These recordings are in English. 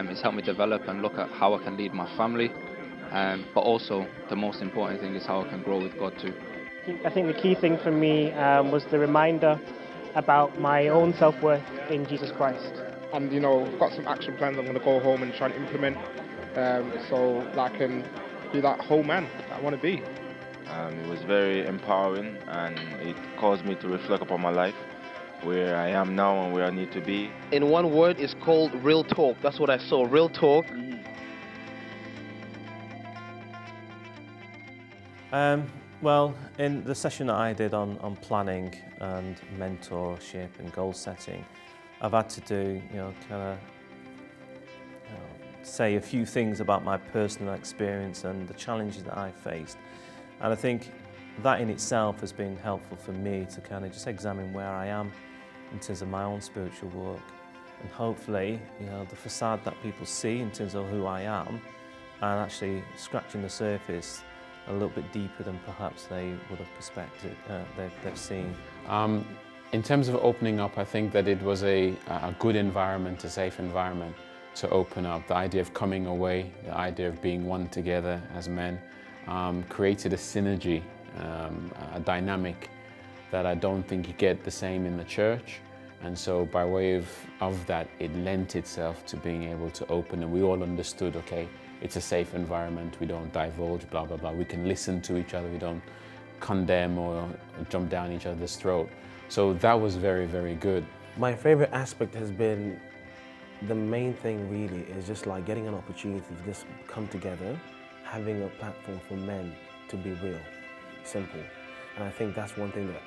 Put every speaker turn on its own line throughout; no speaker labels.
It's helped me develop and look at how I can lead my family, but also the most important thing is how I can grow with God too.
I think the key thing for me was the reminder about my own self-worth in Jesus Christ.
And you know, I've got some action plans I'm going to go home and try and implement, so that I can be that whole man that I want to be.
It was very empowering, and it caused me to reflect upon my life, where I am now and where I need to be.
In one word, it's called real talk. That's what I saw, real talk.
Well, in the session that I did on planning and mentorship and goal setting, I've had to do, say a few things about my personal experience and the challenges that I faced. And I think that in itself has been helpful for me to kind of just examine where I am in terms of my own spiritual walk. And hopefully, the facade that people see in terms of who I am, and actually scratching the surface a little bit deeper than perhaps they would have they've seen.
In terms of opening up, I think that it was a good environment, a safe environment to open up. The idea of coming away, the idea of being one together as men, created a synergy, a dynamic that I don't think you get the same in the church. And so by way of that, it lent itself to being able to open, and we all understood, okay, it's a safe environment, we don't divulge, blah, blah, blah. We can listen to each other, we don't condemn or jump down each other's throat. So that was very, very good.
My favorite aspect has been, the main thing really is just like getting an opportunity to just come together, having a platform for men to be real, simple. And I think that's one thing that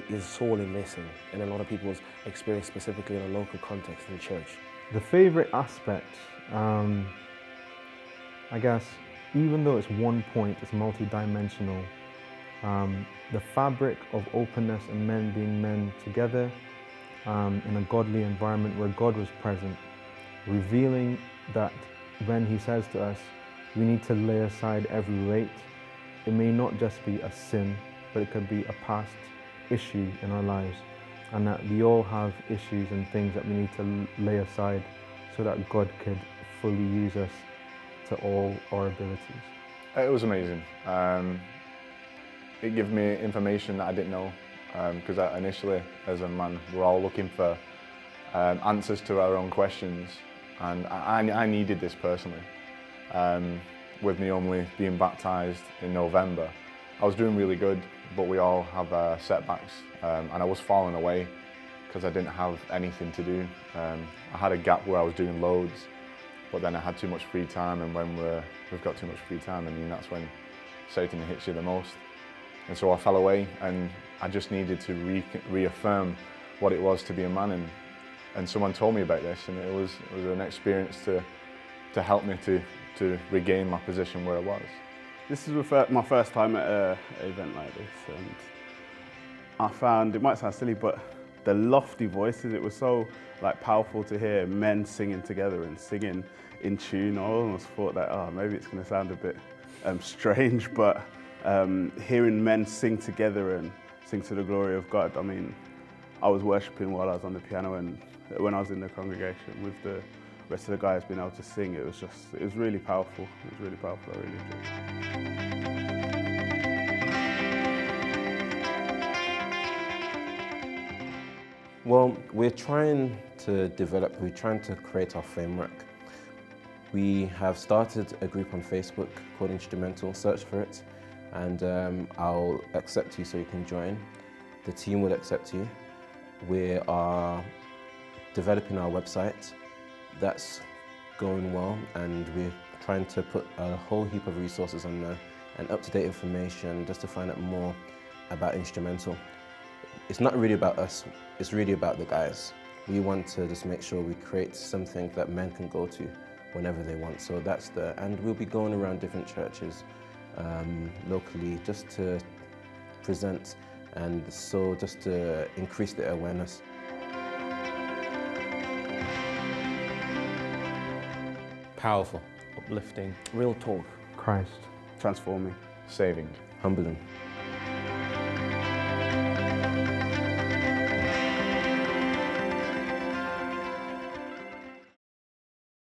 is sorely missing in a lot of people's experience, specifically in a local context in church.
The favorite aspect, I guess, even though it's one point, it's multi-dimensional. The fabric of openness and men being men together in a godly environment where God was present, revealing that when He says to us, we need to lay aside every weight. It may not just be a sin, but it could be a past issue in our lives, and that we all have issues and things that we need to lay aside so that God could fully use us to all our abilities.
It was amazing. It gave me information that I didn't know, because initially, as a man, we're all looking for answers to our own questions, and I needed this personally. With me only being baptised in November, I was doing really good, but we all have setbacks, and I was falling away because I didn't have anything to do. I had a gap where I was doing loads, but then I had too much free time, and when we've got too much free time, I mean, that's when Satan hits you the most. And so I fell away, and I just needed to reaffirm what it was to be a man, and someone told me about this, and it was an experience to help me to regain my position where I was.
This is my first time at an event like this, and I found, it might sound silly, but the lofty voices, it was so powerful to hear men singing together and singing in tune. I almost thought that, oh, maybe it's going to sound a bit strange, but hearing men sing together and sing to the glory of God, I mean, I was worshipping while I was on the piano, and when I was in the congregation with the rest of the guys being able to sing, it was really powerful. It was really powerful, I really enjoyed it.
Well, we're trying to create our framework. We have started a group on Facebook called InstruMENtal, search for it, and I'll accept you so you can join. The team will accept you. We are developing our website. That's going well, and we're trying to put a whole heap of resources on there and up-to-date information just to find out more about InstruMENtal. It's not really about us, it's really about the guys. We want to just make sure we create something that men can go to whenever they want. So that's and we'll be going around different churches locally just to present, and so just to increase the awareness.
Powerful.
Uplifting.
Real talk.
Christ.
Transforming.
Saving.
Humbling.